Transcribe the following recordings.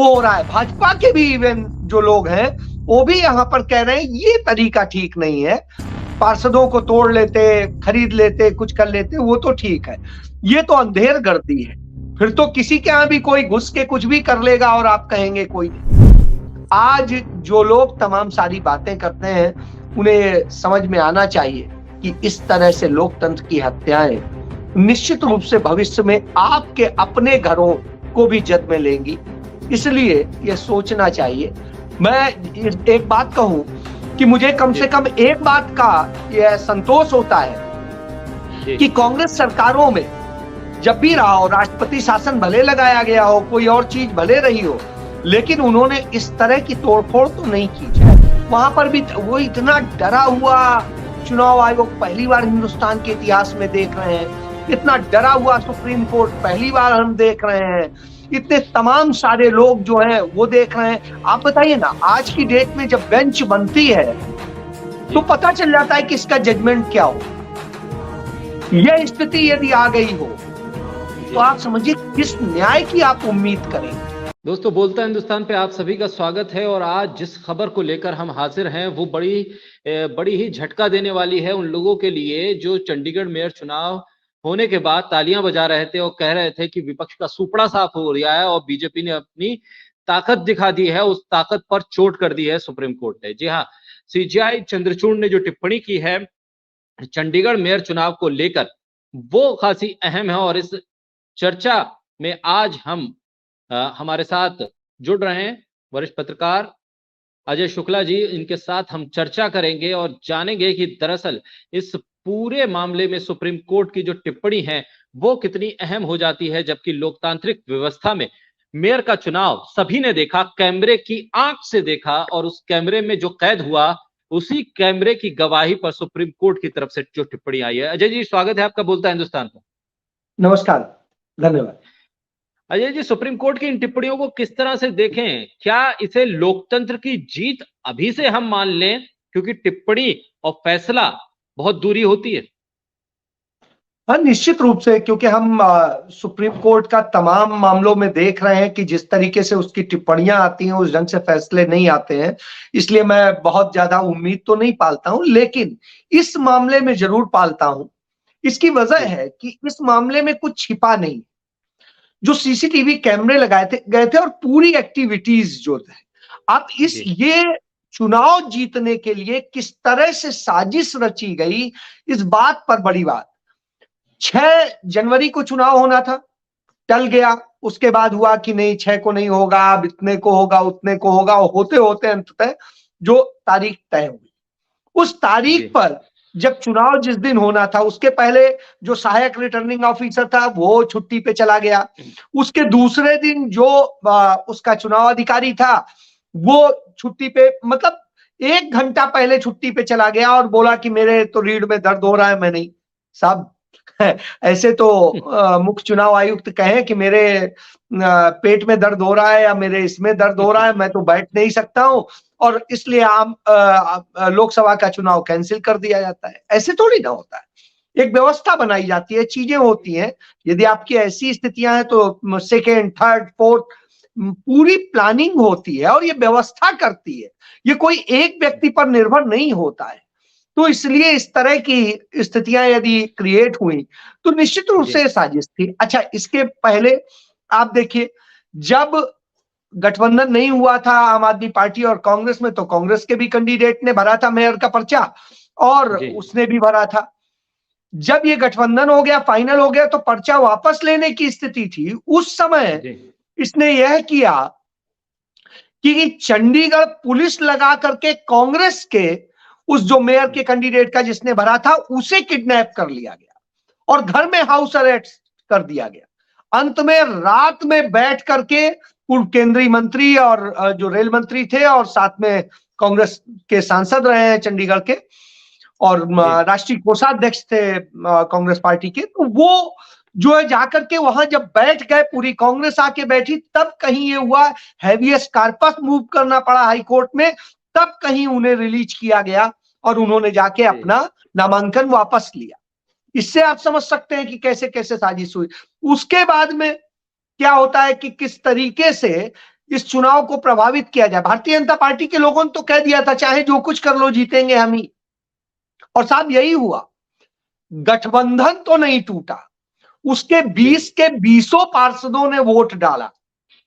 हो रहा है। भाजपा के भी इवन जो लोग हैं वो भी यहाँ पर कह रहे हैं ये तरीका ठीक नहीं है, पार्षदों को तोड़ लेते, खरीद लेते, कुछ कर लेते, वो तो ठीक है, ये तो अंधेर गर्दी है। फिर तो किसी के यहाँ भी कोई घुस के कुछ भी कर लेगा और आप कहेंगे कोई नहीं। आज जो लोग तमाम सारी बातें करते हैं उन्हें समझ में आना चाहिए कि इस तरह से लोकतंत्र की हत्याएं निश्चित रूप से भविष्य में आपके अपने घरों को भी जद में लेंगी। इसलिए ये सोचना चाहिए। मैं एक बात कहूं कि मुझे कम से कम एक बात का यह संतोष होता है कि कांग्रेस सरकारों में जब भी रहा हो, राष्ट्रपति शासन भले लगाया गया हो, कोई और चीज भले रही हो, लेकिन उन्होंने इस तरह की तोड़फोड़ तो नहीं की है। वहां पर भी वो इतना डरा हुआ चुनाव आयोग पहली बार हिंदुस्तान के इतिहास में देख रहे हैं, इतना डरा हुआ सुप्रीम कोर्ट पहली बार हम देख रहे हैं, इतने तमाम सारे लोग जो हैं वो देख रहे हैं। आप बताइए ना, आज की डेट में जब बेंच बनती है तो पता चल जाता है कि इसका जजमेंट क्या हो। यह स्थिति यदि आ गई हो तो आप समझिए किस न्याय की आप उम्मीद करें। दोस्तों, बोलता हिंदुस्तान पे आप सभी का स्वागत है। और आज जिस खबर को लेकर हम हाजिर हैं वो बड़ी ही झटका देने वाली है उन लोगों के लिए जो चंडीगढ़ मेयर चुनाव होने के बाद तालियां बजा रहे थे और कह रहे थे कि विपक्ष का सुपड़ा साफ हो रहा है और बीजेपी ने अपनी ताकत दिखा दी है। उस ताकत पर चोट कर दी है सुप्रीम कोर्ट ने। जी हाँ, सीजेआई चंद्रचूड़ ने जो टिप्पणी की है चंडीगढ़ मेयर चुनाव को लेकर वो खासी अहम है। और इस चर्चा में आज हम हमारे साथ जुड़ रहे हैं वरिष्ठ पत्रकार अजय शुक्ला जी। इनके साथ हम चर्चा करेंगे और जानेंगे कि दरअसल इस पूरे मामले में सुप्रीम कोर्ट की जो टिप्पणी है वो कितनी अहम हो जाती है, जबकि लोकतांत्रिक व्यवस्था में मेयर का चुनाव सभी ने देखा, कैमरे की आंख से देखा, और उस कैमरे में जो कैद हुआ उसी कैमरे की गवाही पर सुप्रीम कोर्ट की तरफ से जो टिप्पणी आई है। अजय जी, स्वागत है आपका बोलता है हिंदुस्तान पर। नमस्कार, धन्यवाद। अजय जी, सुप्रीम कोर्ट की इन टिप्पणियों को किस तरह से देखें? क्या इसे लोकतंत्र की जीत अभी से हम मान लें, क्योंकि टिप्पणी और फैसला बहुत दूरी होती है? हाँ, निश्चित रूप से, क्योंकि हम सुप्रीम कोर्ट का तमाम मामलों में देख रहे हैं कि जिस तरीके से उसकी टिप्पणियां आती हैं उस ढंग से फैसले नहीं आते हैं। इसलिए मैं बहुत ज्यादा उम्मीद तो नहीं पालता हूं, लेकिन इस मामले में जरूर पालता हूं। इसकी वजह है कि इस मामले में कुछ छिपा नहीं। जो सीसीटीवी कैमरे गए थे और पूरी एक्टिविटीज जो थे, अब ये चुनाव जीतने के लिए किस तरह से साजिश रची गई, इस बात पर बड़ी बात। 6 जनवरी को चुनाव होना था, टल गया। उसके बाद हुआ कि नहीं, 6 को नहीं होगा, अब इतने को होगा, उतने को होगा, और होते होते अंततः जो तारीख तय हुई, उस तारीख पर जब चुनाव जिस दिन होना था उसके पहले जो सहायक रिटर्निंग ऑफिसर था वो छुट्टी पे चला गया। उसके दूसरे दिन जो उसका चुनाव अधिकारी था वो छुट्टी पे, मतलब 1 घंटा पहले छुट्टी पे चला गया और बोला कि मेरे तो रीढ़ में दर्द हो रहा है। मैं नहीं साहब, ऐसे तो मुख्य चुनाव आयुक्त कहें कि मेरे पेट में दर्द हो रहा है या मेरे इसमें दर्द हो रहा है, मैं तो बैठ नहीं सकता हूं और इसलिए आम लोकसभा का चुनाव कैंसिल कर दिया जाता है। ऐसे थोड़ी ना होता है। एक व्यवस्था बनाई जाती है, चीजें होती हैं। यदि आपकी ऐसी स्थितियां हैं तो सेकेंड, थर्ड, फोर्थ पूरी प्लानिंग होती है और ये व्यवस्था करती है। ये कोई एक व्यक्ति पर निर्भर नहीं होता है। तो इसलिए इस तरह की स्थितियां यदि क्रिएट हुई तो निश्चित रूप से साजिश थी। अच्छा, इसके पहले आप देखिए, जब गठबंधन नहीं हुआ था आम आदमी पार्टी और कांग्रेस में, तो कांग्रेस के भी कैंडिडेट ने भरा था मेयर का पर्चा और उसने भी भरा था। जब ये गठबंधन हो गया, फाइनल हो गया, तो पर्चा वापस लेने की स्थिति थी। उस समय इसने यह किया कि चंडीगढ़ पुलिस लगा करके कांग्रेस के उस जो मेयर के कैंडिडेट का जिसने भरा था उसे किडनैप कर लिया गया और घर में हाउस अरेस्ट कर दिया गया। अंत में रात में बैठ करके पूर्व केंद्रीय मंत्री और जो रेल मंत्री थे और साथ में कांग्रेस के सांसद रहे हैं चंडीगढ़ के और राष्ट्रीय कोषाध्यक्ष थे कांग्रेस पार्टी के, तो वो जो है जाकर के वहां जब बैठ गए, पूरी कांग्रेस आके बैठी, तब कहीं ये हुआ हैवियस कार्पस मूव करना पड़ा हाई कोर्ट में, तब कहीं उन्हें रिलीज किया गया और उन्होंने जाके अपना नामांकन वापस लिया। इससे आप समझ सकते हैं कि कैसे कैसे साजिश हुई। उसके बाद में क्या होता है कि किस तरीके से इस चुनाव को प्रभावित किया जाए। भारतीय जनता पार्टी के लोगों ने तो कह दिया था चाहे जो कुछ कर लो जीतेंगे हम ही, और साहब यही हुआ। गठबंधन तो नहीं टूटा, उसके 20 के 20 पार्षदों ने वोट डाला,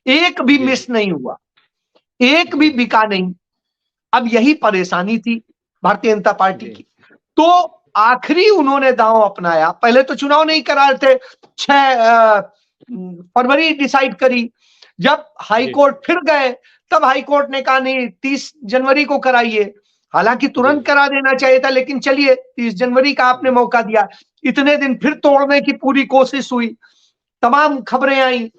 एक भी मिस नहीं हुआ, एक भी बिका नहीं। अब यही परेशानी थी भारतीय जनता पार्टी की। तो आखिरी उन्होंने दांव अपनाया। पहले तो चुनाव नहीं करा रहे थे, 6 फरवरी डिसाइड करी। जब हाईकोर्ट फिर गए तब हाईकोर्ट ने कहा नहीं 30 जनवरी को कराइए। हालांकि तुरंत करा देना चाहिए था, लेकिन चलिए 30 जनवरी का आपने मौका दिया। इतने दिन फिर तोड़ने की पूरी कोशिश हुई, तमाम खबरें आई,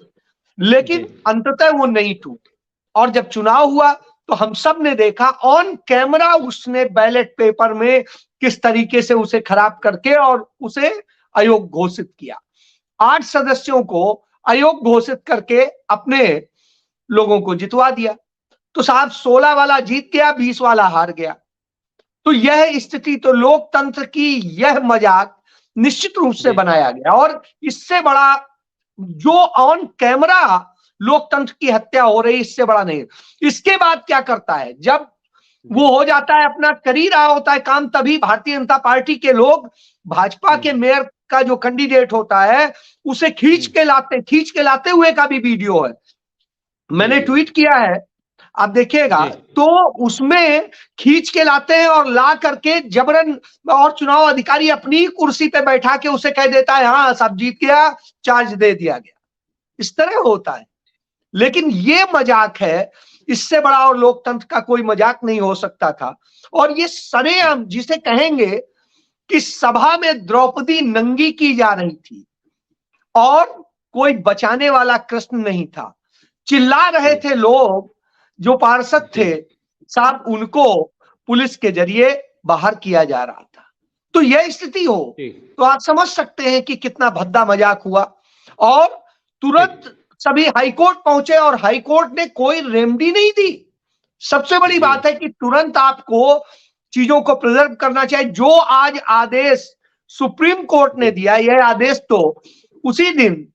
लेकिन अंततः वो नहीं टूटे। और जब चुनाव हुआ तो हम सब ने देखा ऑन कैमरा उसने बैलेट पेपर में किस तरीके से उसे खराब करके और उसे अयोग्य घोषित किया। 8 सदस्यों को अयोग्य घोषित करके अपने लोगों को जितवा दिया। तो साहब 16 वाला जीत गया, 20 वाला हार गया। तो यह स्थिति, तो लोकतंत्र की यह मजाक निश्चित रूप से बनाया गया। और इससे बड़ा जो ऑन कैमरा लोकतंत्र की हत्या हो रही, इससे बड़ा नहीं। इसके बाद क्या करता है, जब वो हो जाता है, अपना कर ही रहा होता है काम, तभी भारतीय जनता पार्टी के लोग भाजपा के मेयर का जो कैंडिडेट होता है उसे खींच के लाते हुए का भी वीडियो है, मैंने ट्वीट किया है, आप देखिएगा। तो उसमें खींच के लाते हैं और ला करके जबरन, और चुनाव अधिकारी अपनी कुर्सी पे बैठा के उसे कह देता है हाँ सब जीत गया, चार्ज दे दिया गया। इस तरह होता है। लेकिन ये मजाक है, इससे बड़ा और लोकतंत्र का कोई मजाक नहीं हो सकता था। और ये सरेआम, जिसे कहेंगे कि सभा में द्रौपदी नंगी की जा रही थी और कोई बचाने वाला कृष्ण नहीं था। चिल्ला रहे थे लोग, जो पार्षद थे साहब, उनको पुलिस के जरिए बाहर किया जा रहा था। तो यह स्थिति हो तो आप समझ सकते हैं कि कितना भद्दा मजाक हुआ। और तुरंत सभी हाईकोर्ट पहुंचे और हाईकोर्ट ने कोई रेमेडी नहीं दी। सबसे बड़ी बात है कि तुरंत आपको चीजों को प्रिजर्व करना चाहिए। जो आज आदेश सुप्रीम कोर्ट ने दिया, यह आदेश तो उसी दिन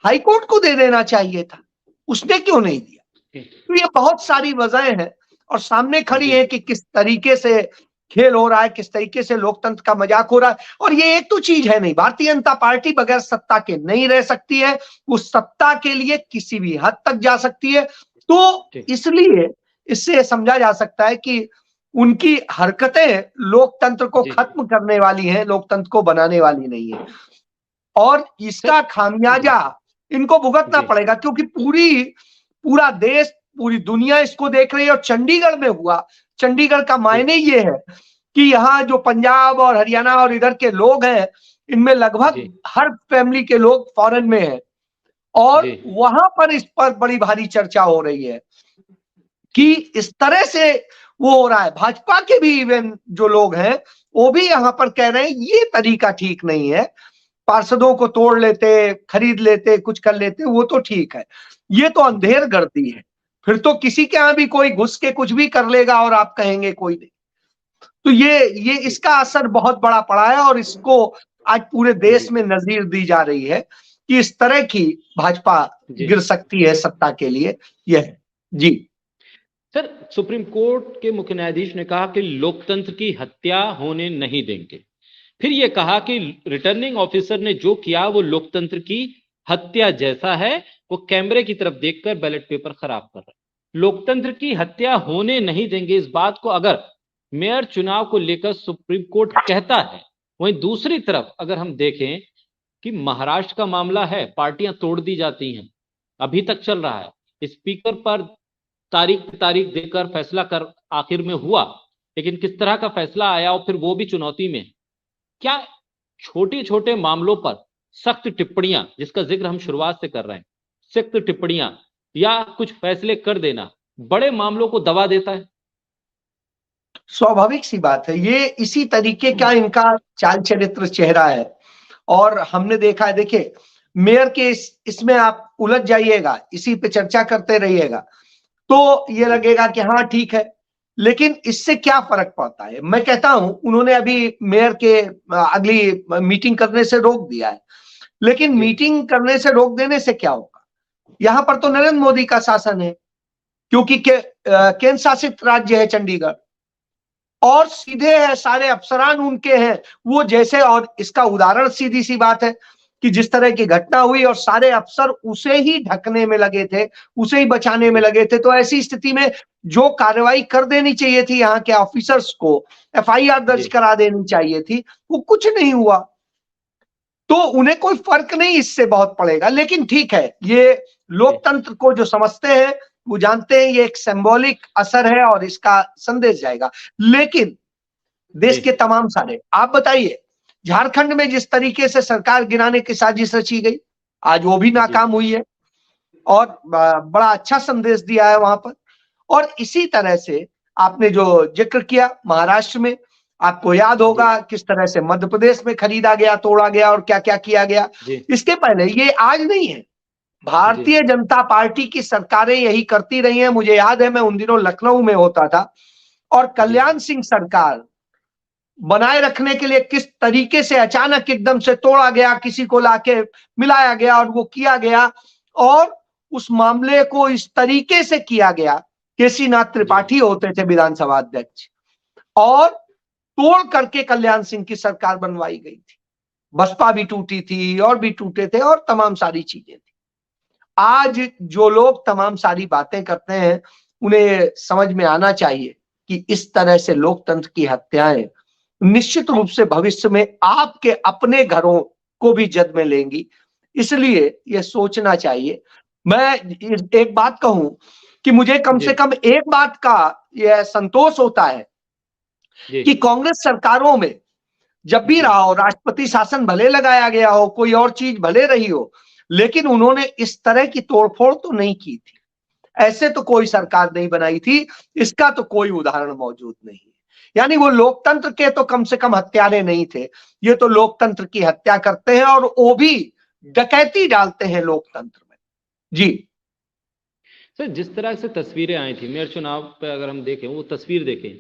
हाईकोर्ट को दे देना चाहिए था, उसने क्यों नहीं दिया? तो ये बहुत सारी वजहें हैं और सामने खड़ी है कि किस तरीके से खेल हो रहा है, किस तरीके से लोकतंत्र का मजाक हो रहा है। और ये एक तो चीज है नहीं, भारतीय जनता पार्टी बगैर सत्ता के नहीं रह सकती है, वो सत्ता के लिए किसी भी हद तक जा सकती है। तो इसलिए इससे समझा जा सकता है कि उनकी हरकतें लोकतंत्र को खत्म करने वाली हैं, लोकतंत्र को बनाने वाली नहीं है। और इसका खामियाजा इनको भुगतना पड़ेगा, क्योंकि पूरा देश, पूरी दुनिया इसको देख रही है। और चंडीगढ़ में हुआ, चंडीगढ़ का मायने ये है कि यहाँ जो पंजाब और हरियाणा और इधर के लोग हैं, इनमें लगभग हर फैमिली के लोग फॉरेन में हैं। और वहां पर इस पर बड़ी भारी चर्चा हो रही है कि इस तरह से वो हो रहा है। भाजपा के भी इवन जो लोग हैं वो भी यहाँ पर कह रहे हैं ये तरीका ठीक नहीं है, पार्षदों को तोड़ लेते, खरीद लेते, कुछ कर लेते, वो तो ठीक है, ये तो अंधेर गर्दी है। फिर तो किसी के यहाँ भी कोई घुस के कुछ भी कर लेगा और आप कहेंगे कोई नहीं। तो ये इसका असर बहुत बड़ा पड़ा है और इसको आज पूरे देश में नजीर दी जा रही है कि इस तरह की भाजपा गिर सकती है सत्ता के लिए। यह जी सर, सुप्रीम कोर्ट के मुख्य न्यायाधीश ने कहा कि लोकतंत्र की हत्या होने नहीं देंगे। फिर यह कहा कि रिटर्निंग ऑफिसर ने जो किया वो लोकतंत्र की हत्या जैसा है, वो कैमरे की तरफ देखकर बैलेट पेपर खराब कर रहा है। लोकतंत्र की हत्या होने नहीं देंगे, इस बात को अगर मेयर चुनाव को लेकर सुप्रीम कोर्ट कहता है, वहीं दूसरी तरफ अगर हम देखें कि महाराष्ट्र का मामला है, पार्टियां तोड़ दी जाती हैं, अभी तक चल रहा है। स्पीकर पर तारीख देकर फैसला कर आखिर में हुआ, लेकिन किस तरह का फैसला आया और फिर वो भी चुनौती में। क्या छोटे छोटे मामलों पर सख्त टिप्पणियां, जिसका जिक्र हम शुरुआत से कर रहे हैं, सख्त टिप्पणियां या कुछ फैसले कर देना बड़े मामलों को दबा देता है? स्वाभाविक सी बात है, ये इसी तरीके का इनका चाल चरित्र चेहरा है। और हमने देखा है, देखिए मेयर के इसमें आप उलझ जाइएगा, इसी पे चर्चा करते रहिएगा तो ये लगेगा कि हाँ ठीक है, लेकिन इससे क्या फर्क पड़ता है? मैं कहता हूं उन्होंने अभी मेयर के अगली मीटिंग करने से रोक दिया है, लेकिन मीटिंग करने से रोक देने से क्या होगा? यहां पर तो नरेंद्र मोदी का शासन है, क्योंकि केंद्र शासित राज्य है चंडीगढ़, और सीधे है, सारे अफसरान उनके हैं वो जैसे, और इसका उदाहरण सीधी सी बात है कि जिस तरह की घटना हुई और सारे अफसर उसे ही ढकने में लगे थे, उसे ही बचाने में लगे थे, तो ऐसी स्थिति में जो कार्रवाई कर देनी चाहिए थी यहाँ के ऑफिसर्स को, एफआईआर दर्ज करा देनी चाहिए थी, वो कुछ नहीं हुआ। तो उन्हें कोई फर्क नहीं इससे बहुत पड़ेगा। लेकिन ठीक है, ये लोकतंत्र को जो समझते हैं वो जानते हैं ये एक सिंबॉलिक असर है और इसका संदेश जाएगा। लेकिन देश के तमाम सारे, आप बताइए, झारखंड में जिस तरीके से सरकार गिराने की साजिश रची गई, आज वो भी नाकाम हुई है और बड़ा अच्छा संदेश दिया है वहां पर। और इसी तरह से आपने जो जिक्र किया महाराष्ट्र में, आपको याद होगा किस तरह से मध्य प्रदेश में खरीदा गया, तोड़ा गया और क्या क्या किया गया। इसके पहले, ये आज नहीं है, भारतीय जनता पार्टी की सरकारें यही करती रही हैं। मुझे याद है मैं उन दिनों लखनऊ में होता था और कल्याण सिंह सरकार बनाए रखने के लिए किस तरीके से अचानक एकदम से तोड़ा गया, किसी को लाके मिलाया गया और वो किया गया, और उस मामले को इस तरीके से किया गया। केसीनाथ त्रिपाठी होते थे विधानसभा अध्यक्ष, और तोड़ करके कल्याण सिंह की सरकार बनवाई गई थी। बसपा भी टूटी थी और भी टूटे थे और तमाम सारी चीजें थी। आज जो लोग तमाम सारी बातें करते हैं उन्हें समझ में आना चाहिए कि इस तरह से लोकतंत्र की हत्याएं निश्चित रूप से भविष्य में आपके अपने घरों को भी जद में लेंगी। इसलिए यह सोचना चाहिए। मैं एक बात कहूं कि मुझे कम से कम एक बात का यह संतोष होता है कि कांग्रेस सरकारों में जब भी रहा हो, राष्ट्रपति शासन भले लगाया गया हो, कोई और चीज भले रही हो, लेकिन उन्होंने इस तरह की तोड़फोड़ तो नहीं की थी। ऐसे तो कोई सरकार नहीं बनाई थी, इसका तो कोई उदाहरण मौजूद नहीं है। यानी वो लोकतंत्र के तो कम से कम हत्यारे नहीं थे, ये तो लोकतंत्र की हत्या करते हैं और वो भी डकैती डालते हैं लोकतंत्र में। जी सर, जिस तरह से तस्वीरें आई थी मेयर चुनाव पे, अगर हम देखें वो तस्वीर देखें,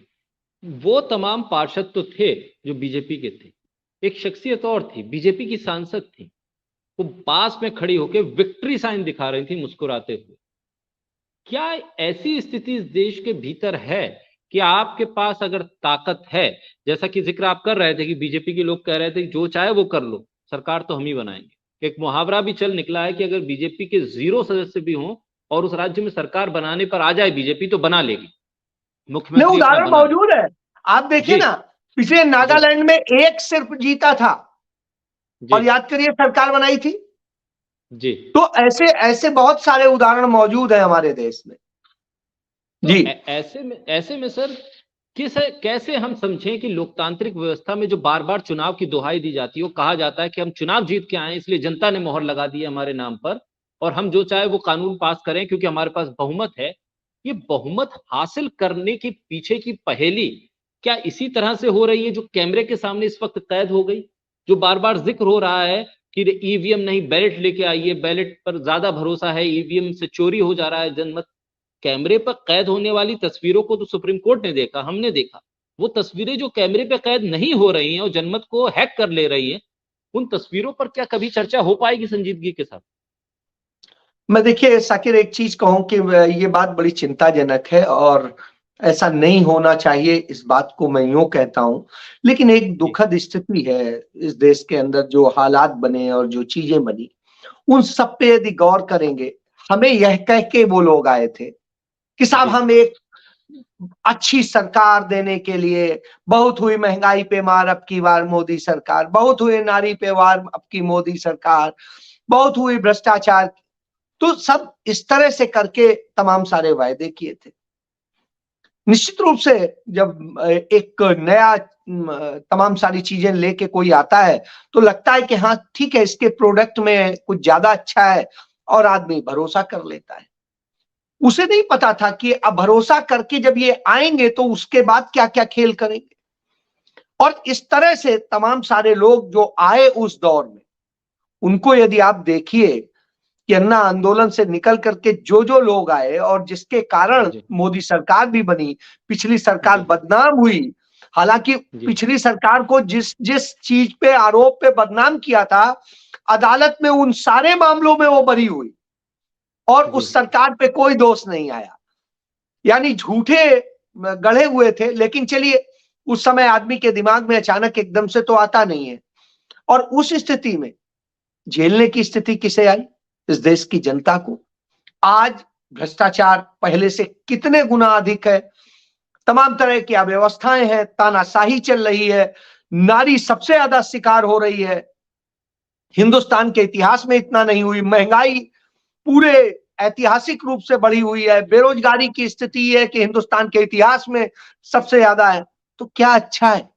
वो तमाम पार्षद तो थे जो बीजेपी के थे, एक शख्सियत और थी, बीजेपी की सांसद थी, वो पास में खड़ी होकर विक्ट्री साइन दिखा रही थी मुस्कुराते हुए। क्या ऐसी स्थिति इस देश के भीतर है कि आपके पास अगर ताकत है, जैसा कि जिक्र आप कर रहे थे कि बीजेपी के लोग कह रहे थे कि जो चाहे वो कर लो, सरकार तो हम ही बनाएंगे, एक मुहावरा भी चल निकला है कि अगर बीजेपी के 0 सदस्य भी हों और उस राज्य में सरकार बनाने पर आ जाए बीजेपी तो बना लेगी, मुख्यमंत्री उदाहरण मौजूद है। आप देखिए ना, पिछले नागालैंड में एक सिर्फ जीता था और याद करिए सरकार बनाई थी जी। तो ऐसे बहुत सारे उदाहरण मौजूद हैं हमारे देश में जी। तो ऐसे में सर कैसे हम समझें कि लोकतांत्रिक व्यवस्था में जो बार बार चुनाव की दुहाई दी जाती है, वो कहा जाता है कि हम चुनाव जीत के आए इसलिए जनता ने मोहर लगा दी है हमारे नाम पर और हम जो चाहे वो कानून पास करें क्योंकि हमारे पास बहुमत है। ये बहुमत हासिल करने के पीछे की पहेली क्या इसी तरह से हो रही है जो कैमरे के सामने इस वक्त कैद हो गई, जो बार बार जिक्र हो रहा है कि ईवीएम नहीं बैलेट लेके आइए, बैलेट पर ज्यादा भरोसा है, ईवीएम से चोरी हो जा रहा है जनमत। कैमरे पर कैद होने वाली तस्वीरों को तो सुप्रीम कोर्ट ने देखा, हमने देखा। वो तस्वीरें जो कैमरे पे कैद नहीं हो रही हैं और जनमत को हैक कर ले रही हैं, उन तस्वीरों पर क्या कभी चर्चा हो पाएगी संजीदगी के साथ? मैं देखिए साकिर एक चीज कहूं कि ये बात बड़ी चिंताजनक है और ऐसा नहीं होना चाहिए, इस बात को मैं यूं कहता हूं। लेकिन एक दुखद स्थिति है इस देश के अंदर, जो हालात बने और जो चीजें बनी, उन सब पे यदि गौर करेंगे, हमें यह कह के वो लोग आए थे कि साहब हम एक अच्छी सरकार देने के लिए, बहुत हुई महंगाई पे मार अब की बार मोदी सरकार, बहुत हुए नारी पे वार अब की मोदी सरकार, बहुत हुई भ्रष्टाचार, तो सब इस तरह से करके तमाम सारे वायदे किए थे। निश्चित रूप से जब एक नया तमाम सारी चीजें लेके कोई आता है तो लगता है कि हाँ ठीक है, इसके प्रोडक्ट में कुछ ज्यादा अच्छा है और आदमी भरोसा कर लेता है। उसे नहीं पता था कि अब भरोसा करके जब ये आएंगे तो उसके बाद क्या क्या खेल करेंगे। और इस तरह से तमाम सारे लोग जो आए उस दौर में, उनको यदि आप देखिए कि अन्ना आंदोलन से निकल करके जो जो लोग आए और जिसके कारण मोदी सरकार भी बनी, पिछली सरकार बदनाम हुई। हालांकि पिछली सरकार को जिस जिस चीज पे आरोप पे बदनाम किया था, अदालत में उन सारे मामलों में वो बरी हुई और उस सरकार पे कोई दोष नहीं आया। यानी झूठे गढ़े हुए थे। लेकिन चलिए, उस समय आदमी के दिमाग में अचानक एकदम से तो आता नहीं है। और उस स्थिति में झेलने की स्थिति किसे आई? इस देश की जनता को। आज भ्रष्टाचार पहले से कितने गुना अधिक है, तमाम तरह की अव्यवस्थाएं हैं, तानाशाही चल रही है, नारी सबसे ज्यादा शिकार हो रही है, हिंदुस्तान के इतिहास में इतना नहीं हुई, महंगाई पूरे ऐतिहासिक रूप से बढ़ी हुई है, बेरोजगारी की स्थिति है कि हिंदुस्तान के इतिहास में सबसे ज्यादा है। तो क्या अच्छा है?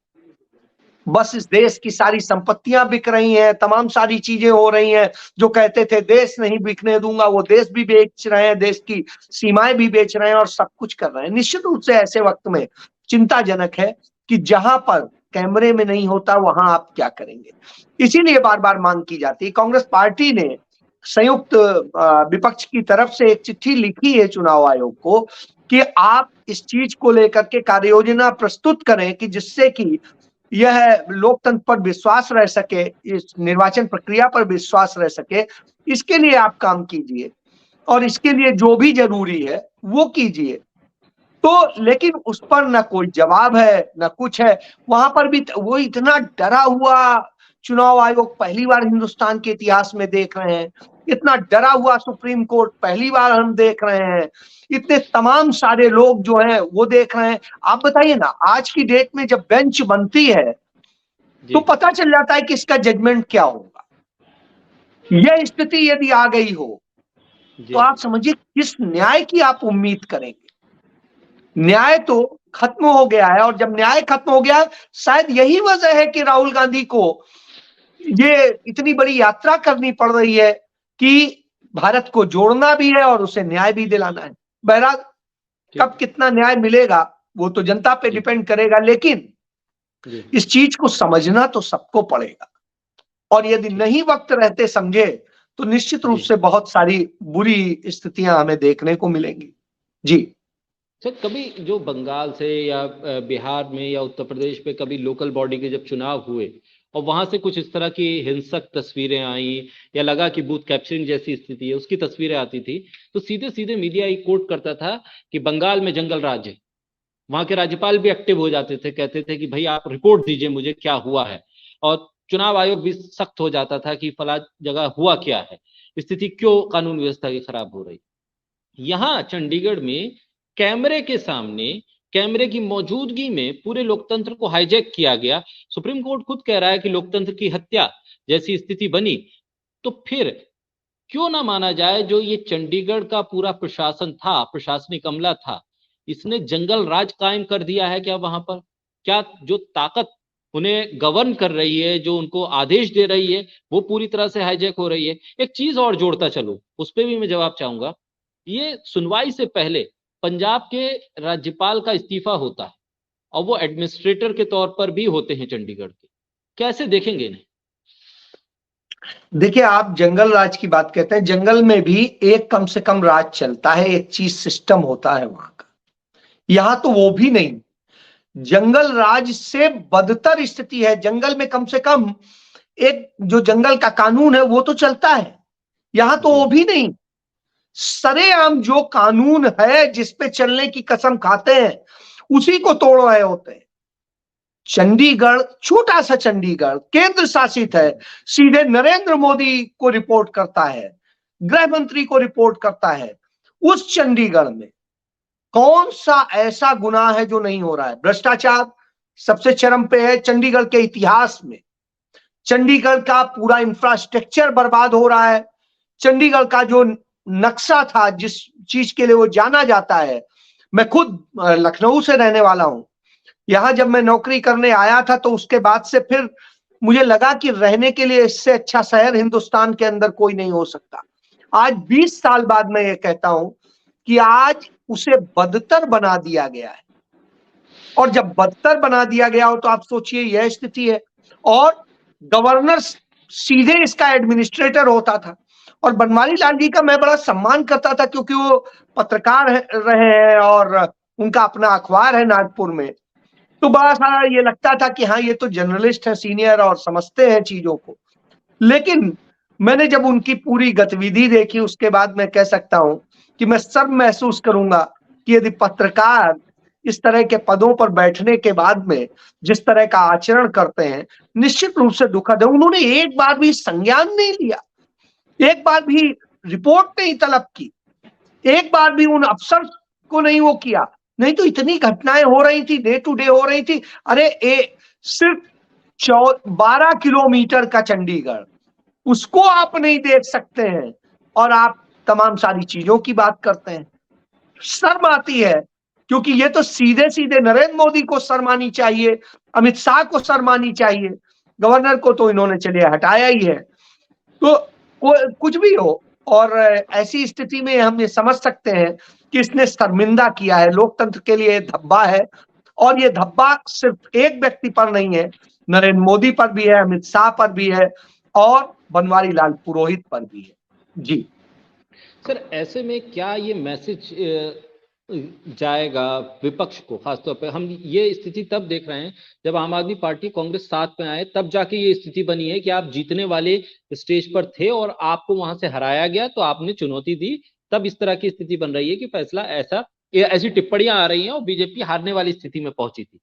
बस इस देश की सारी संपत्तियां बिक रही हैं, तमाम सारी चीजें हो रही हैं। जो कहते थे देश नहीं बिकने दूंगा, वो देश भी बेच रहे हैं, देश की सीमाएं भी बेच रहे हैं और सब कुछ कर रहे हैं। निश्चित रूप से ऐसे वक्त में चिंताजनक है कि जहां पर कैमरे में नहीं होता वहां आप क्या करेंगे। इसीलिए बार बार मांग की जाती है। कांग्रेस पार्टी ने संयुक्त विपक्ष की तरफ से एक चिट्ठी लिखी है चुनाव आयोग को कि आप इस चीज को लेकर के कार्य योजना प्रस्तुत करें कि जिससे कि यह लोकतंत्र पर विश्वास रह सके, इस निर्वाचन प्रक्रिया पर विश्वास रह सके। इसके लिए आप काम कीजिए और इसके लिए जो भी जरूरी है वो कीजिए। तो लेकिन उस पर ना कोई जवाब है, ना कुछ है। वहां पर भी वो इतना डरा हुआ चुनाव आयोग पहली बार हिंदुस्तान के इतिहास में देख रहे हैं। इतना डरा हुआ सुप्रीम कोर्ट पहली बार हम देख रहे हैं। इतने तमाम सारे लोग जो हैं वो देख रहे हैं। आप बताइए ना, आज की डेट में जब बेंच बनती है तो पता चल जाता है कि इसका जजमेंट क्या होगा। यह स्थिति यदि आ गई हो तो आप समझिए किस न्याय की आप उम्मीद करेंगे। न्याय तो खत्म हो गया है, और जब न्याय खत्म हो गया, शायद यही वजह है कि राहुल गांधी को ये इतनी बड़ी यात्रा करनी पड़ रही है कि भारत को जोड़ना भी है और उसे न्याय भी दिलाना है। बहरहाल कब कितना न्याय मिलेगा वो तो जनता पे डिपेंड करेगा, लेकिन इस चीज को समझना तो सबको पड़ेगा। और यदि नहीं वक्त रहते समझे तो निश्चित रूप से बहुत सारी बुरी स्थितियां हमें देखने को मिलेंगी। जी सर, कभी जो बंगाल से या बिहार में या उत्तर प्रदेश में कभी लोकल बॉडी के जब चुनाव हुए और वहां से कुछ इस तरह की हिंसक तस्वीरें आई या लगा कि बूथ कैप्चरिंग जैसी स्थिति है, उसकी तस्वीरें आती थी, तो सीधे सीधे मीडिया ये कोट करता था कि बंगाल में जंगल राज है। वहां के राज्यपाल भी एक्टिव हो जाते थे, कहते थे कि भाई आप रिपोर्ट दीजिए मुझे क्या हुआ है। और चुनाव आयोग भी सख्त हो जाता था कि फला जगह हुआ क्या है, स्थिति क्यों कानून व्यवस्था की खराब हो रही। यहाँ चंडीगढ़ में कैमरे के सामने, कैमरे की मौजूदगी में पूरे लोकतंत्र को हाईजैक किया गया। सुप्रीम कोर्ट खुद कह रहा है कि लोकतंत्र की हत्या जैसी स्थिति बनी, तो फिर क्यों ना माना जाए जो ये चंडीगढ़ का पूरा प्रशासन था, प्रशासनिक अमला था, इसने जंगल राज कायम कर दिया है क्या वहां पर? क्या जो ताकत उन्हें गवर्न कर रही है, जो उनको आदेश दे रही है, वो पूरी तरह से हाईजैक हो रही है? एक चीज और जोड़ता चलो, उस पर भी मैं जवाब चाहूंगा। ये सुनवाई से पहले पंजाब के राज्यपाल का इस्तीफा होता है और वो एडमिनिस्ट्रेटर के तौर पर भी होते हैं चंडीगढ़ के, कैसे देखेंगे इन्हें? देखिए, आप जंगल राज की बात कहते हैं, जंगल में भी एक कम से कम राज चलता है, एक चीज सिस्टम होता है वहां का। यहां तो वो भी नहीं, जंगल राज से बदतर स्थिति है। जंगल में कम से कम एक जो जंगल का कानून है वो तो चलता है, यहां तो वो भी नहीं। सरेआम जो कानून है जिस पे चलने की कसम खाते हैं उसी को तोड़ रहे होते हैं। चंडीगढ़, छोटा सा चंडीगढ़ केंद्र शासित है, सीधे नरेंद्र मोदी को रिपोर्ट करता है, गृह मंत्री को रिपोर्ट करता है। उस चंडीगढ़ में कौन सा ऐसा गुनाह है जो नहीं हो रहा है? भ्रष्टाचार सबसे चरम पे है चंडीगढ़ के इतिहास में। चंडीगढ़ का पूरा इंफ्रास्ट्रक्चर बर्बाद हो रहा है। चंडीगढ़ का जो नक्शा था, जिस चीज के लिए वो जाना जाता है, मैं खुद लखनऊ से रहने वाला हूं। यहां जब मैं नौकरी करने आया था तो उसके बाद से फिर मुझे लगा कि रहने के लिए इससे अच्छा शहर हिंदुस्तान के अंदर कोई नहीं हो सकता। आज 20 साल बाद मैं ये कहता हूं कि आज उसे बदतर बना दिया गया है। और जब बदतर बना दिया गया हो तो आप सोचिए यह स्थिति है। और गवर्नर सीधे इसका एडमिनिस्ट्रेटर होता था। और बनवारी लाल जी का मैं बड़ा सम्मान करता था क्योंकि वो पत्रकार रहे हैं और उनका अपना अखबार है नागपुर में। तो बड़ा सारा ये लगता था कि हाँ, ये तो जर्नलिस्ट है, सीनियर, और समझते हैं चीजों को। लेकिन मैंने जब उनकी पूरी गतिविधि देखी उसके बाद मैं कह सकता हूं कि मैं सर्व महसूस करूंगा कि यदि पत्रकार इस तरह के पदों पर बैठने के बाद में जिस तरह का आचरण करते हैं, निश्चित रूप से दुखद है। उन्होंने एक बार भी संज्ञान नहीं लिया, एक बार भी रिपोर्ट नहीं तलब की, एक बार भी उन अफसर को नहीं वो किया। नहीं तो इतनी घटनाएं हो रही थी, डे टू डे हो रही थी। अरे सिर्फ 12 किलोमीटर का चंडीगढ़, उसको आप नहीं देख सकते हैं और आप तमाम सारी चीजों की बात करते हैं। शर्म आती है, क्योंकि ये तो सीधे सीधे नरेंद्र मोदी को शर्म आनी चाहिए, अमित शाह को शर्म आनी चाहिए। गवर्नर को तो इन्होंने चलिए हटाया ही है। तो कुछ भी हो, और ऐसी स्थिति में हम ये समझ सकते हैं कि इसने शर्मिंदा किया है, लोकतंत्र के लिए धब्बा है। और ये धब्बा सिर्फ एक व्यक्ति पर नहीं है, नरेंद्र मोदी पर भी है, अमित शाह पर भी है और बनवारी लाल पुरोहित पर भी है। जी सर, ऐसे में क्या ये मैसेज जाएगा विपक्ष को? खासतौर पे हम ये स्थिति तब देख रहे हैं जब आम आदमी पार्टी कांग्रेस साथ में आए, तब जाके ये स्थिति बनी है कि आप जीतने वाले स्टेज पर थे और आपको वहां से हराया गया, तो आपने चुनौती दी, तब इस तरह की स्थिति बन रही है कि फैसला ऐसी टिप्पणियां आ रही हैं और बीजेपी हारने वाली स्थिति में पहुंची थी।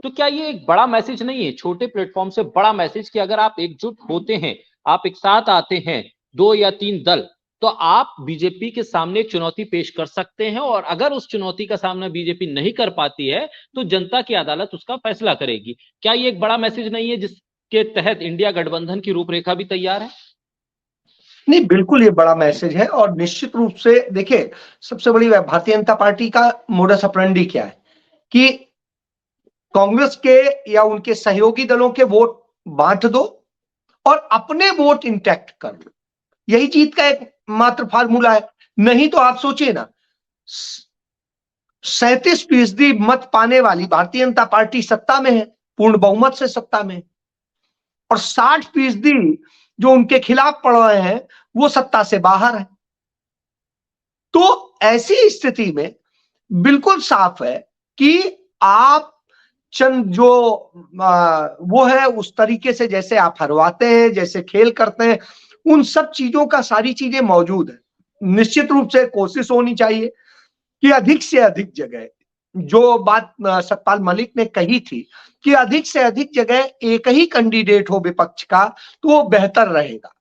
तो क्या ये एक बड़ा मैसेज नहीं है, छोटे प्लेटफॉर्म से बड़ा मैसेज, कि अगर आप एकजुट होते हैं, आप एक साथ आते हैं, 2 या 3 दल, तो आप बीजेपी के सामने चुनौती पेश कर सकते हैं, और अगर उस चुनौती का सामना बीजेपी नहीं कर पाती है तो जनता की अदालत उसका फैसला करेगी? क्या ये एक बड़ा मैसेज नहीं है जिसके तहत इंडिया गठबंधन की रूपरेखा भी तैयार है? नहीं, बिल्कुल ये बड़ा मैसेज है। और निश्चित रूप से देखिए, सबसे बड़ी भारतीय जनता पार्टी का मोडस ऑपरेंडी क्या है कि कांग्रेस के या उनके सहयोगी दलों के वोट बांट दो और अपने वोट इंटैक्ट कर लो। यही जीत का एक मात्र फार्मूला है। नहीं तो आप सोचिए ना, 37% मत पाने वाली भारतीय जनता पार्टी सत्ता में है, पूर्ण बहुमत से सत्ता में, और 60% जो उनके खिलाफ पड़ रहे हैं वो सत्ता से बाहर है। तो ऐसी स्थिति में बिल्कुल साफ है कि आप चंद जो वो है उस तरीके से जैसे आप हरवाते हैं, जैसे खेल करते हैं, उन सब चीजों का सारी चीजें मौजूद है। निश्चित रूप से कोशिश होनी चाहिए कि अधिक से अधिक जगह, जो बात सतपाल मलिक ने कही थी कि अधिक से अधिक जगह एक ही कैंडिडेट हो विपक्ष का, तो वो बेहतर रहेगा।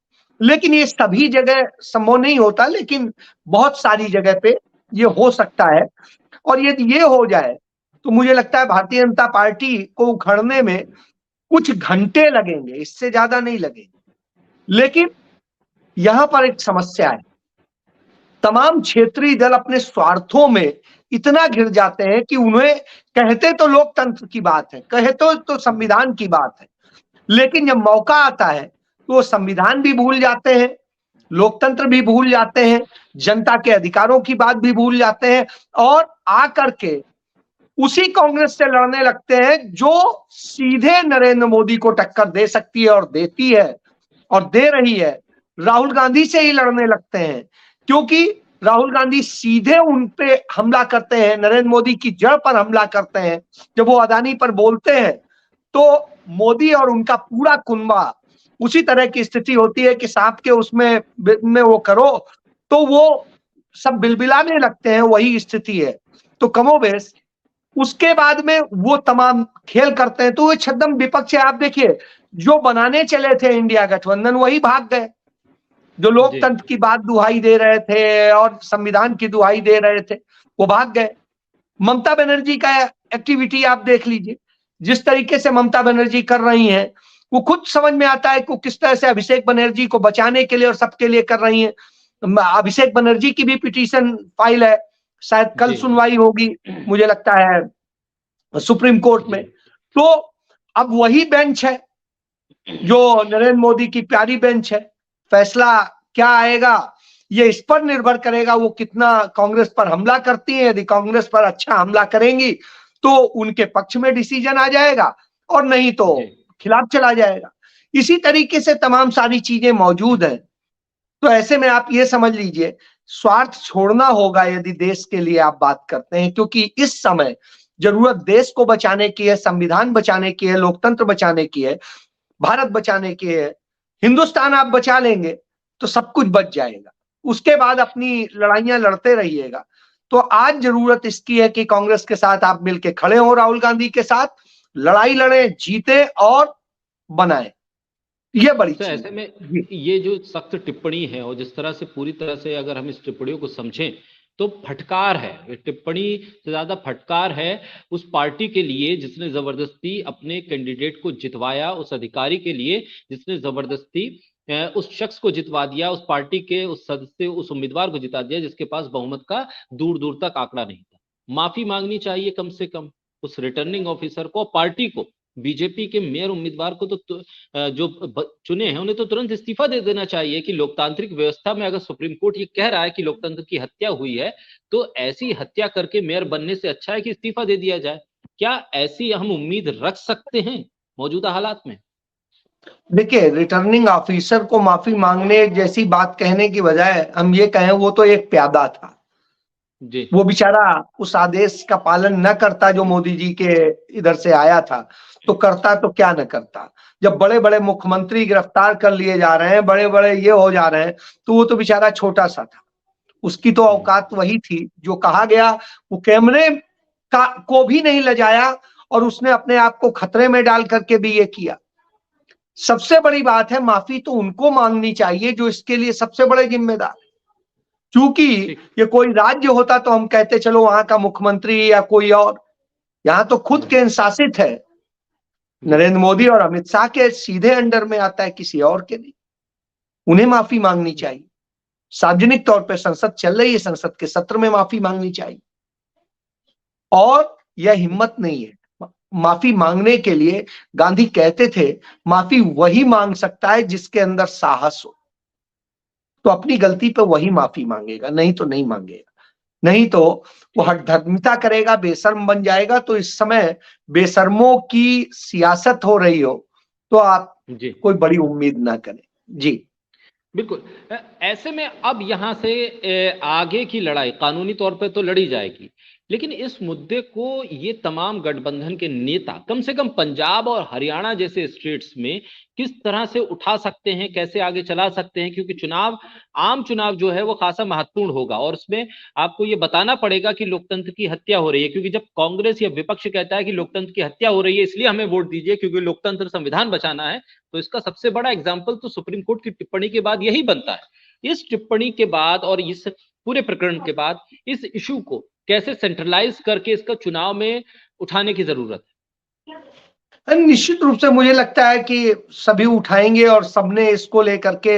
लेकिन ये सभी जगह संभव नहीं होता, लेकिन बहुत सारी जगह पे ये हो सकता है। और यदि ये हो जाए तो मुझे लगता है भारतीय जनता पार्टी को उखड़ने में कुछ घंटे लगेंगे, इससे ज्यादा नहीं लगेंगे। लेकिन यहां पर एक समस्या है, तमाम क्षेत्रीय दल अपने स्वार्थों में इतना घिर जाते हैं कि उन्हें कहते तो लोकतंत्र की बात है, कहे तो संविधान की बात है, लेकिन जब मौका आता है तो वो संविधान भी भूल जाते हैं, लोकतंत्र भी भूल जाते हैं, जनता के अधिकारों की बात भी भूल जाते हैं, और आकर के उसी कांग्रेस से लड़ने लगते हैं जो सीधे नरेंद्र मोदी को टक्कर दे सकती है और देती है और दे रही है। राहुल गांधी से ही लड़ने लगते हैं, क्योंकि राहुल गांधी सीधे उन पे हमला करते हैं, नरेंद्र मोदी की जड़ पर हमला करते हैं। जब वो अदानी पर बोलते हैं तो मोदी और उनका पूरा कुनबा, उसी तरह की स्थिति होती है कि सांप के उसमें में वो करो तो वो सब बिलबिलाने लगते हैं, वही स्थिति है। तो कमोबेश उसके बाद में वो तमाम खेल करते हैं। तो वो छद्म विपक्ष है। आप देखिए, जो बनाने चले थे इंडिया गठबंधन वही भाग गए, जो लोकतंत्र की बात दुहाई दे रहे थे और संविधान की दुहाई दे रहे थे, वो भाग गए। ममता बनर्जी का एक्टिविटी आप देख लीजिए, जिस तरीके से ममता बनर्जी कर रही हैं, वो खुद समझ में आता है कि किस तरह से अभिषेक बनर्जी को बचाने के लिए और सबके लिए कर रही हैं। अभिषेक बनर्जी की भी पिटीशन फाइल है, शायद कल सुनवाई होगी मुझे लगता है सुप्रीम कोर्ट में। तो अब वही बेंच है जो नरेंद्र मोदी की प्यारी बेंच है। फैसला क्या आएगा ये इस पर निर्भर करेगा वो कितना कांग्रेस पर हमला करती है। यदि कांग्रेस पर अच्छा हमला करेंगी तो उनके पक्ष में डिसीजन आ जाएगा, और नहीं तो खिलाफ चला जाएगा। इसी तरीके से तमाम सारी चीजें मौजूद हैं। तो ऐसे में आप ये समझ लीजिए, स्वार्थ छोड़ना होगा यदि देश के लिए आप बात करते हैं, क्योंकि इस समय जरूरत देश को बचाने की है, संविधान बचाने की है, लोकतंत्र बचाने की है, भारत बचाने की है। हिंदुस्तान आप बचा लेंगे तो सब कुछ बच जाएगा, उसके बाद अपनी लड़ाइयां लड़ते रहिएगा। तो आज जरूरत इसकी है कि कांग्रेस के साथ आप मिलके खड़े हो, राहुल गांधी के साथ लड़ाई लड़े, जीते और बनाए। ये बड़ी तो चीज ऐसे में है। ये जो सख्त टिप्पणी है और जिस तरह से पूरी तरह से अगर हम इस टिप्पणियों को समझें तो फटकार है, ये टिप्पणी से ज्यादा फटकार है उस पार्टी के लिए जिसने जबरदस्ती अपने कैंडिडेट को जितवाया, उस अधिकारी के लिए जिसने जबरदस्ती उस शख्स को जितवा दिया, उस पार्टी के उस सदस्य, उस उम्मीदवार को जिता दिया जिसके पास बहुमत का दूर दूर तक आंकड़ा नहीं था। माफी मांगनी चाहिए कम से कम उस रिटर्निंग ऑफिसर को, पार्टी को, बीजेपी के मेयर उम्मीदवार को तो जो चुने हैं उन्हें तो तुरंत इस्तीफा दे देना चाहिए कि लोकतांत्रिक व्यवस्था में अगर सुप्रीम कोर्ट ये कह रहा है कि लोकतंत्र की हत्या हुई है तो ऐसी हत्या करके मेयर बनने से अच्छा है कि इस्तीफा दे दिया जाए। क्या ऐसी हम उम्मीद रख सकते हैं मौजूदा हालात में? देखिए, रिटर्निंग ऑफिसर को माफी मांगने जैसी बात कहने की बजाय हम ये कहें वो तो एक प्यादा था। जी, वो बेचारा उस आदेश का पालन न करता जो मोदी जी के इधर से आया था, तो करता तो क्या न करता। जब बड़े बड़े मुख्यमंत्री गिरफ्तार कर लिए जा रहे हैं, बड़े बड़े ये हो जा रहे हैं, तो वो तो बेचारा छोटा सा था। उसकी तो औकात वही थी जो कहा गया। वो कैमरे का को भी नहीं लजाया और उसने अपने आप को खतरे में डाल करके भी ये किया। सबसे बड़ी बात है, माफी तो उनको मांगनी चाहिए जो इसके लिए सबसे बड़े जिम्मेदार। क्योंकि ये कोई राज्य होता तो हम कहते चलो वहां का मुख्यमंत्री या कोई और, यहां तो खुद केंद्र शासित है, नरेंद्र मोदी और अमित शाह के सीधे अंडर में आता है, किसी और के नहीं। उन्हें माफी मांगनी चाहिए। सार्वजनिक तौर पर संसद चल रही है, संसद के सत्र में माफी मांगनी चाहिए। और यह हिम्मत नहीं है माफी मांगने के लिए। गांधी कहते थे माफी वही मांग सकता है जिसके अंदर साहस हो। तो अपनी गलती पे वही माफी मांगेगा, नहीं तो नहीं मांगेगा। नहीं तो वो हठधर्मिता करेगा, बेशर्म बन जाएगा। तो इस समय बेशर्मों की सियासत हो रही हो तो आप जी, कोई बड़ी उम्मीद ना करें। जी, बिल्कुल। ऐसे में अब यहां से आगे की लड़ाई कानूनी तौर पे तो लड़ी जाएगी, लेकिन इस मुद्दे को ये तमाम गठबंधन के नेता कम से कम पंजाब और हरियाणा जैसे स्टेट्स में किस तरह से उठा सकते हैं, कैसे आगे चला सकते हैं, क्योंकि चुनाव, आम चुनाव जो है वो खासा महत्वपूर्ण होगा और उसमें आपको ये बताना पड़ेगा कि लोकतंत्र की हत्या हो रही है। क्योंकि जब कांग्रेस या विपक्ष कहता है कि लोकतंत्र की हत्या हो रही है इसलिए हमें वोट दीजिए क्योंकि लोकतंत्र, संविधान बचाना है, तो इसका सबसे बड़ा एग्जाम्पल तो सुप्रीम कोर्ट की टिप्पणी के बाद यही बनता है। इस टिप्पणी के बाद और इस पूरे प्रकरण के बाद इस इशू को कैसे सेंट्रलाइज करके इसका चुनाव में उठाने की जरूरत है? निश्चित रूप से मुझे लगता है कि सभी उठाएंगे और सबने इसको लेकर के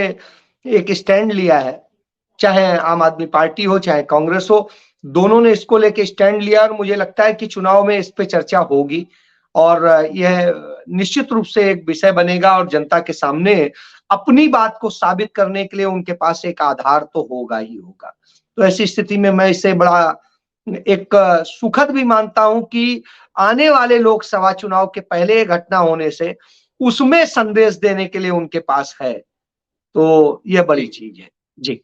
एक स्टैंड लिया है। चाहे आम आदमी पार्टी हो, चाहे कांग्रेस हो, दोनों ने इसको लेके स्टैंड लिया और मुझे लगता है कि चुनाव में इस पे चर्चा होगी और यह निश्चित रूप से एक विषय बनेगा और जनता के सामने अपनी बात को साबित करने के लिए उनके पास एक आधार तो होगा ही होगा। तो ऐसी स्थिति में मैं इसे बड़ा एक सुखद भी मानता हूं कि आने वाले लोकसभा चुनाव के पहले घटना होने से उसमें संदेश देने के लिए उनके पास है। तो यह बड़ी जी, चीज है। जी।